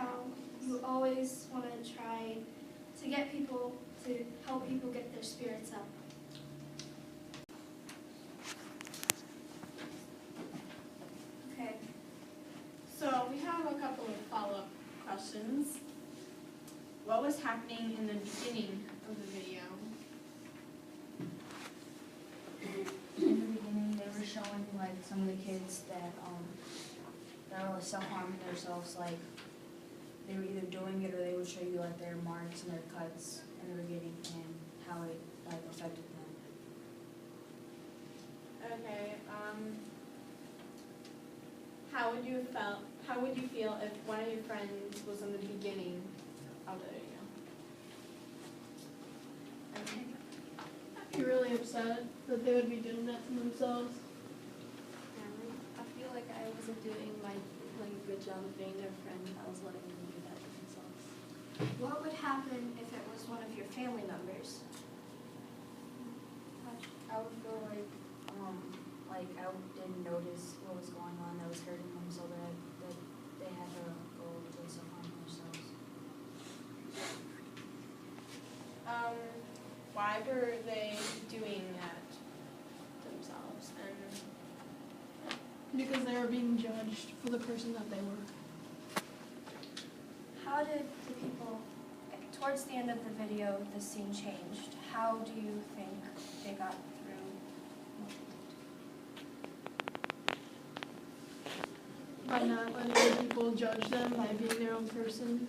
how you always want to try to get people, to help people get their spirits up. Okay, so we have a couple of follow-up questions. What was happening in the beginning of the video? In the beginning, they were showing like some of the kids that were self-harming themselves. Like they were either doing it or they would show you like their marks and their cuts and they were getting and how it like affected them. Okay. How would you feel if one of your friends was in the beginning of the video? Okay. I'd be really upset that they would be doing that to themselves. I feel like I wasn't doing a good job of being their friend. I was letting them do that to themselves. What would happen if it was one of your family members? I would feel like I didn't notice what was going on that was hurting them so that they had to go to self-harm themselves. Why were they doing that themselves? And Because they were being judged for the person that they were. How did the people, towards the end of the video, the scene changed? How do you think they got through what they did? By not letting other people judge them, by being their own person.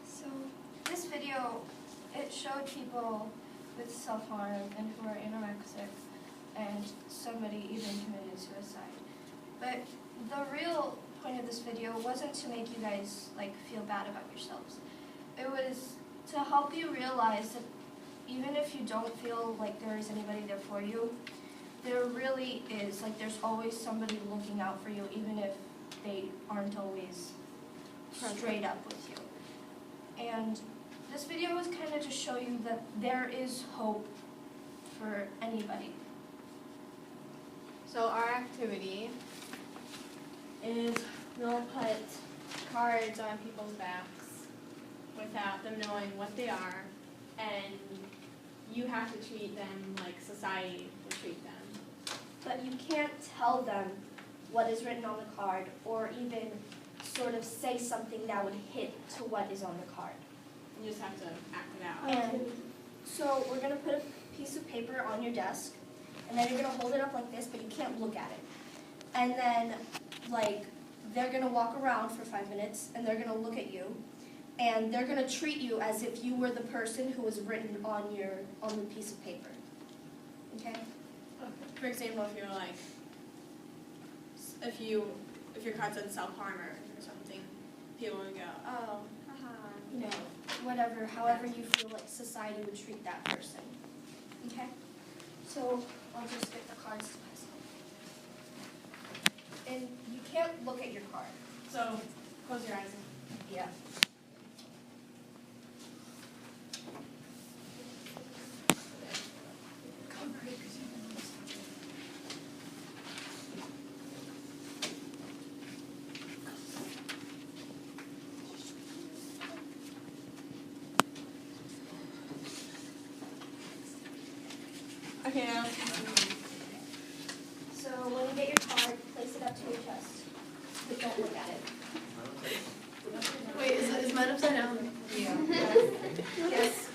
So this video, it showed people with self-harm and who are anorexic, and somebody even committed suicide. But the real point of this video wasn't to make you guys feel bad about yourselves. It was to help you realize that even if you don't feel like there is anybody there for you, there really is. There's always somebody looking out for you, even if they aren't always straight up with you. And this video was kind of to show you that there is hope for anybody. so our activity is we'll put cards on people's backs without them knowing what they are, and you have to treat them like society would treat them. But you can't tell them what is written on the card or even sort of say something that would hit to what is on the card. You just have to act it out. And so we're going to put a piece of paper on your desk, and then you're going to hold it up like this, but you can't look at it. And then, they're going to walk around for 5 minutes, and they're going to look at you, and they're going to treat you as if you were the person who was written on the piece of paper. Okay? For example, if you're if your card said self-harmer or something, people would go, oh, haha. Whatever, however you feel like society would treat that person. Okay? So I'll just get the cards to myself. And you can't look at your card. So close your eyes. Yeah. Okay, now. So when you get your card, place it up to your chest. But don't look at it. Wait, is mine upside down? Yeah. Yes.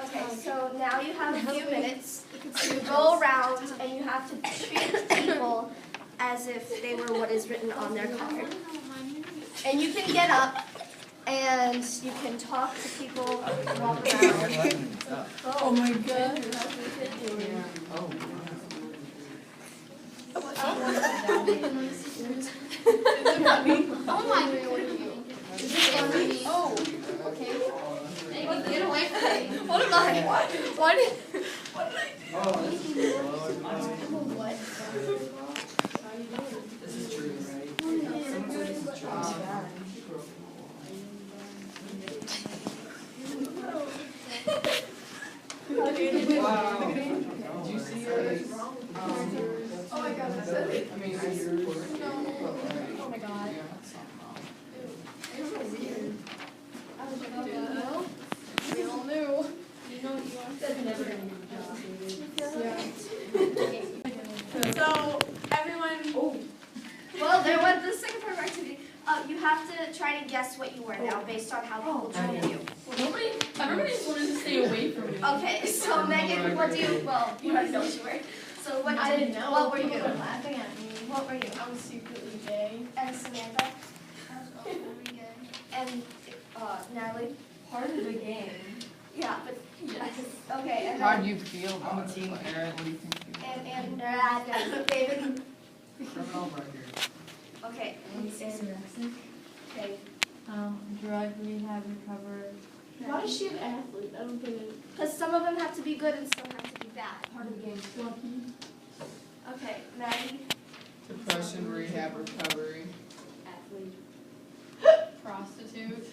Okay, so now you have a few minutes to go around and you have to treat people as if they were what is written on their card. And you can get up and you can talk to people, walk around. Oh my god. Oh my god. Is it funny? Oh, okay. Get away from me. What am I? What did I do? What? This is true, right? Wow. Did you see it? Oh my god, that's it. I mean, you have to try to guess what you were now based on how people treated you. Everybody just wanted to stay away from me. Okay, so Megan, what do you, well, you already know what you were. So what I did, didn't know. what were People you? were laughing at me. What were you? I was secretly gay. And Samantha? And Natalie? Part of the game. Yeah, but, okay, and How then, do you feel about it? Aaron, what do you think? You and David? criminal record. Okay, okay. Drug rehab, recover. Why is she an athlete? I don't get it. Because some of them have to be good and some have to be bad. Part of the game. Lucky. Okay, Maddie? Depression, rehab, recovery. Athlete. Prostitute.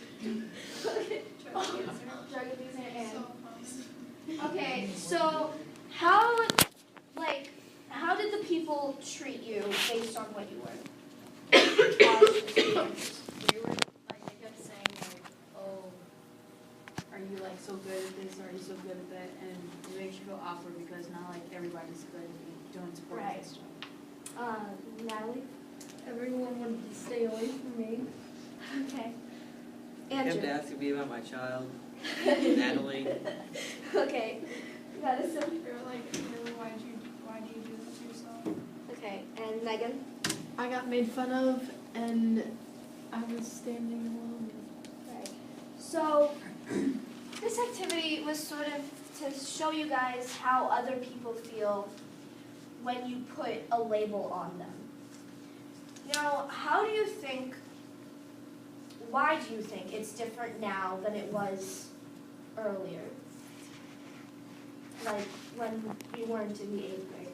Drug abuser and. Okay, so how did the people treat you based on what you were? They were like, they kept saying like, oh, are you like so good at this? Are you so good at that? And it makes you feel awkward because not like everybody's good at doing sports Right. and stuff. Natalie? Everyone wanted to stay away from me. Okay. You have to Andrew? ask me about my child, Natalie. Okay. Madison? You're like, why do you do this to yourself? Okay, and Megan? I got made fun of and I was standing alone. Right. So, this activity was sort of to show you guys how other people feel when you put a label on them. Now, why do you think it's different now than it was earlier? Like, when we weren't in the 8th grade.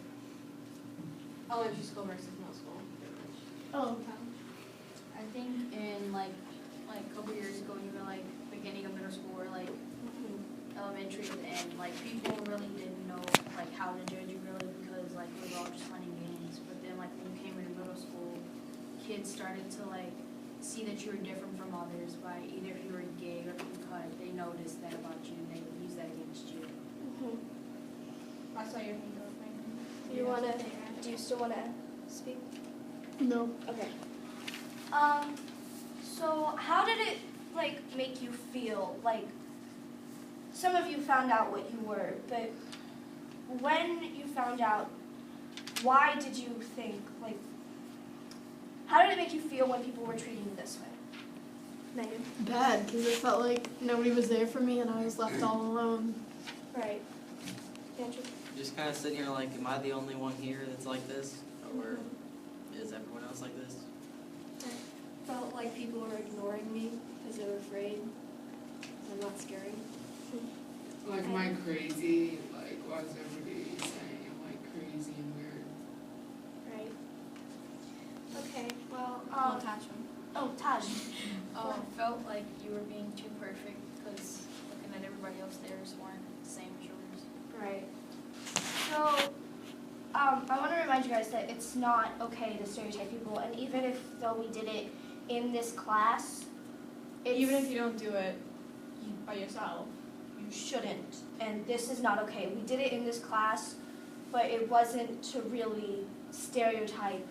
Elementary school versus middle school. Oh, I think in like a couple years ago, even like beginning of middle school or like elementary and like people really didn't know like how to judge you really because like it was all just fun and games. But then like when you came into middle school, kids started to like see that you were different from others by either if you were gay or if you cut. They noticed that about you and they would use that against you. I saw your finger. Do you still wanna speak? no. Okay. So how did it like make you feel? Like some of you found out what you were, but when you found out, why did you think like? How did it make you feel when people were treating you this way? Megan. Bad, because it felt like nobody was there for me and I was left all alone. Right. Andrew. Just kind of sitting here like, am I the only one here that's like this? Or is everyone else like this? Felt like people were ignoring me because they were afraid. I'm not scary. Like, am I crazy? Like, why is everybody saying I'm like crazy and weird? Right. Okay. Well. Taj. Felt like you were being too perfect because looking at everybody else theirs weren't the same as yours. Right. So, I want to remind you guys that it's not okay to stereotype people, and even if though we did it in this class, Even if you don't do it by yourself. you shouldn't, and this is not okay. We did it in this class, but it wasn't to really stereotype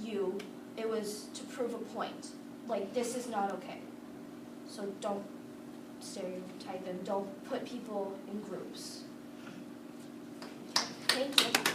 you. It was to prove a point. Like, this is not okay. So don't stereotype and don't put people in groups. Thank you.